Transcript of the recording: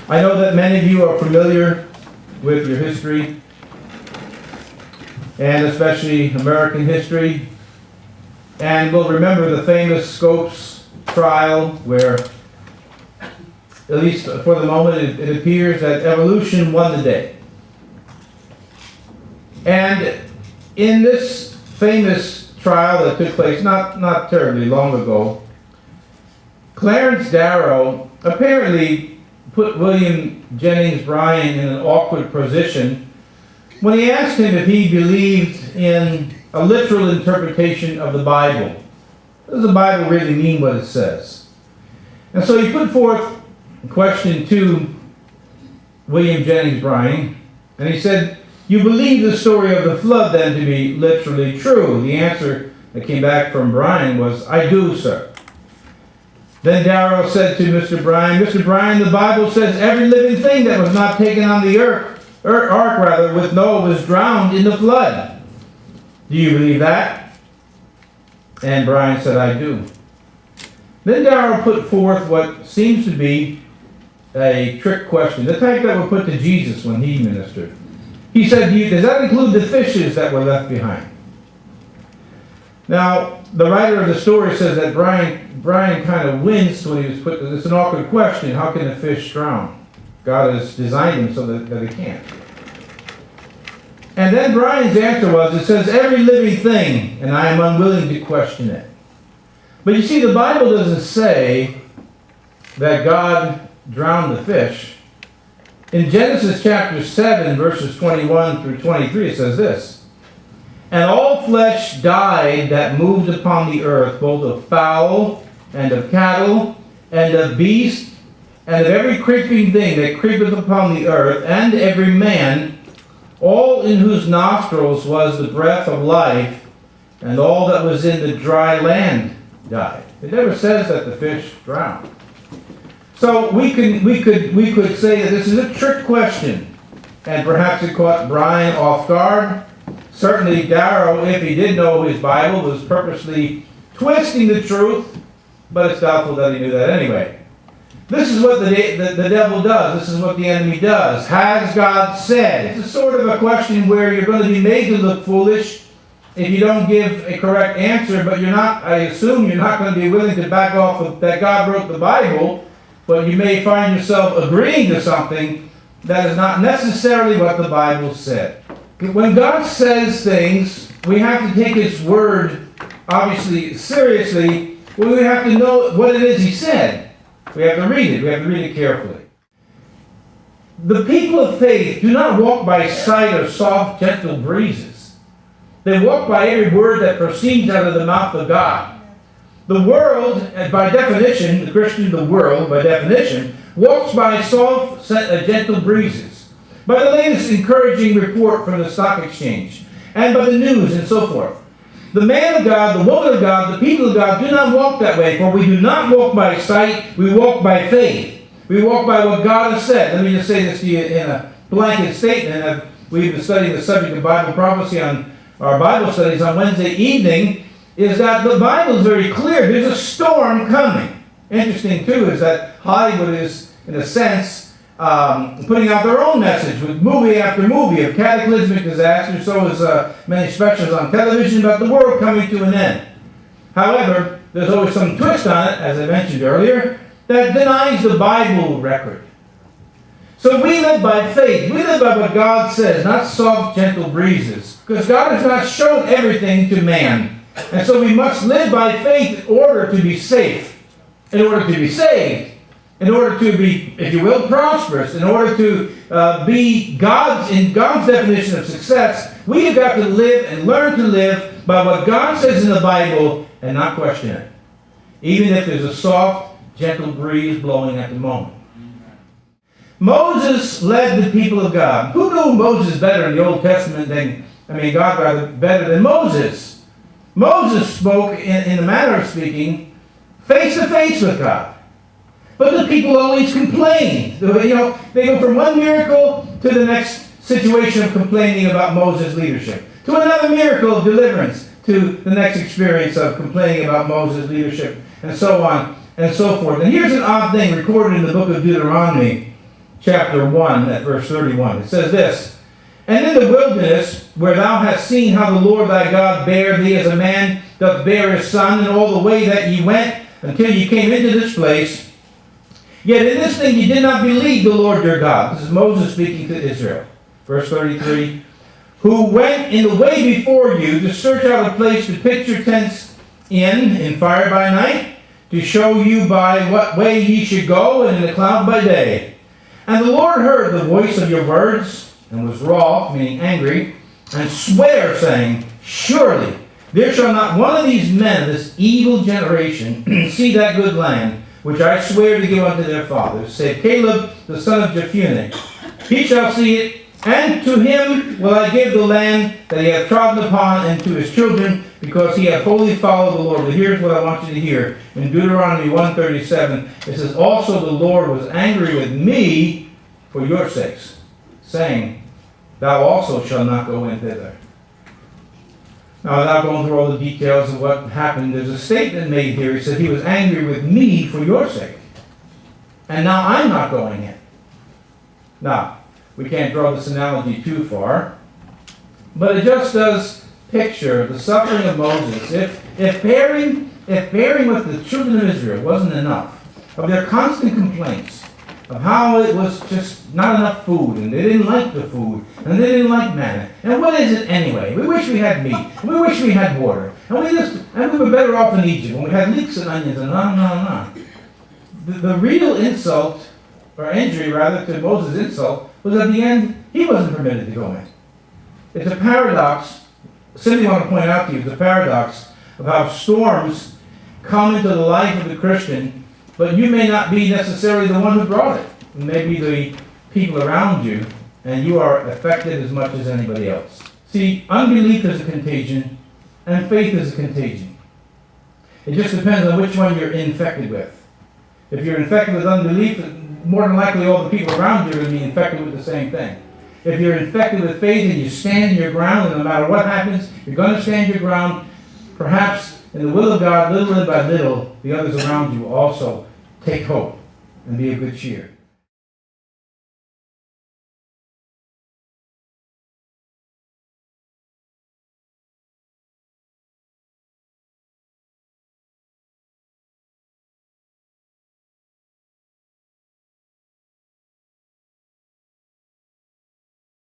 I know that many of you are familiar with your history, and especially American history, and will remember the famous Scopes trial where, at least for the moment, it appears that evolution won the day. And in this famous trial that took place not terribly long ago, Clarence Darrow apparently put William Jennings Bryan in an awkward position when he asked him if he believed in a literal interpretation of the Bible. Does the Bible really mean what it says? And so he put forth a question to William Jennings Bryan, and he said, "You believe the story of the flood then to be literally true?" The answer that came back from Bryan was, "I do, sir." Then Darrow said to Mr. Bryan, "Mr. Bryan, the Bible says every living thing that was not taken on the ark with Noah was drowned in the flood. Do you believe that?" And Bryan said, "I do." Then Darrow put forth what seems to be a trick question, the type that were put to Jesus when he ministered. He said, "Does that include the fishes that were left behind?" Now, the writer of the story says that Bryan kind of winced when he was put. It's an awkward question. How can a fish drown? God has designed him so that he can't. And then Bryan's answer was, it says every living thing, and I am unwilling to question it. But you see, the Bible doesn't say that God drowned the fish. In Genesis chapter 7, verses 21 through 23, it says this, "And all flesh died that moved upon the earth, both of fowl, and of cattle, and of beast, and of every creeping thing that creepeth upon the earth, and every man, all in whose nostrils was the breath of life, and all that was in the dry land died." It never says that the fish drowned. So we could say that this is a trick question, and perhaps it caught Bryan off guard. Certainly Darrow, if he did know his Bible, was purposely twisting the truth, but it's doubtful that he knew that anyway. This is what the devil does. This is what the enemy does. Has God said? It's a sort of a question where you're going to be made to look foolish if you don't give a correct answer, but I assume you're not going to be willing to back off that God wrote the Bible, but you may find yourself agreeing to something that is not necessarily what the Bible said. When God says things, we have to take His word, obviously, seriously. We have to know what it is He said. We have to read it. We have to read it carefully. The people of faith do not walk by sight or soft, gentle breezes. They walk by every word that proceeds out of the mouth of God. The world, by definition, the Christian, the world, by definition, walks by soft, gentle breezes, by the latest encouraging report from the stock exchange, and by the news and so forth. The man of God, the woman of God, the people of God do not walk that way, for we do not walk by sight, we walk by faith. We walk by what God has said. Let me just say this to you in a blanket statement. We've been studying the subject of Bible prophecy on our Bible studies on Wednesday evening, is that the Bible is very clear. There's a storm coming. Interesting, too, is that Hollywood is, in a sense, putting out their own message with movie after movie of cataclysmic disaster. So is many specials on television about the world coming to an end. However, there's always some twist on it, as I mentioned earlier, that denies the Bible record. So we live by faith. We live by what God says, not soft, gentle breezes. Because God has not shown everything to man. And so we must live by faith in order to be safe, in order to be saved, in order to be, if you will, prosperous, in order to be in God's definition of success. We have got to live and learn to live by what God says in the Bible and not question it, even if there's a soft, gentle breeze blowing at the moment. Moses led the people of God. Who knew Moses better in the Old Testament better than Moses? Moses spoke, in the manner of speaking, face to face with God. But the people always complained. They go from one miracle to the next situation of complaining about Moses' leadership, to another miracle of deliverance, to the next experience of complaining about Moses' leadership, and so on and so forth. And here's an odd thing recorded in the book of Deuteronomy, chapter 1 at verse 31. It says this, "And in the wilderness, where thou hast seen how the Lord thy God bare thee as a man doth bear his son, and all the way that ye went until ye came into this place, yet in this thing ye did not believe the Lord your God." This is Moses speaking to Israel. Verse 33, "Who went in the way before you to search out a place to pitch your tents in fire by night, to show you by what way ye should go, and in a cloud by day. And the Lord heard the voice of your words, and was wroth," meaning angry, "and sware, saying, Surely there shall not one of these men of this evil generation see that good land, which I swear to give unto their fathers, save Caleb the son of Jephunneh. He shall see it, and to him will I give the land that he hath trodden upon, and to his children, because he hath wholly followed the Lord." But here's what I want you to hear. In Deuteronomy 1:37, it says, "Also the Lord was angry with me for your sakes, saying, Thou also shalt not go in thither." Now, without going through all the details of what happened, there's a statement made here. He said, "He was angry with me for your sake. And now I'm not going in." Now, we can't draw this analogy too far, but it just does picture the suffering of Moses. If bearing with the children of Israel wasn't enough, of their constant complaints, of how it was just not enough food, and they didn't like the food, and they didn't like manna. And what is it anyway? We wish we had meat, and we wish we had water, and we were better off in Egypt when we had leeks and onions, and on and on and on. The real insult, or injury rather, to Moses' insult, was at the end, he wasn't permitted to go in. It's a paradox. Simply want to point out to you, it's a paradox of how storms come into the life of the Christian, but you may not be necessarily the one who brought it. It may be the people around you, and you are affected as much as anybody else. See, unbelief is a contagion, and faith is a contagion. It just depends on which one you're infected with. If you're infected with unbelief, more than likely all the people around you are going to be infected with the same thing. If you're infected with faith and you stand your ground, and no matter what happens, you're going to stand your ground, perhaps in the will of God, little by little, the others around you will also take hope and be of good cheer.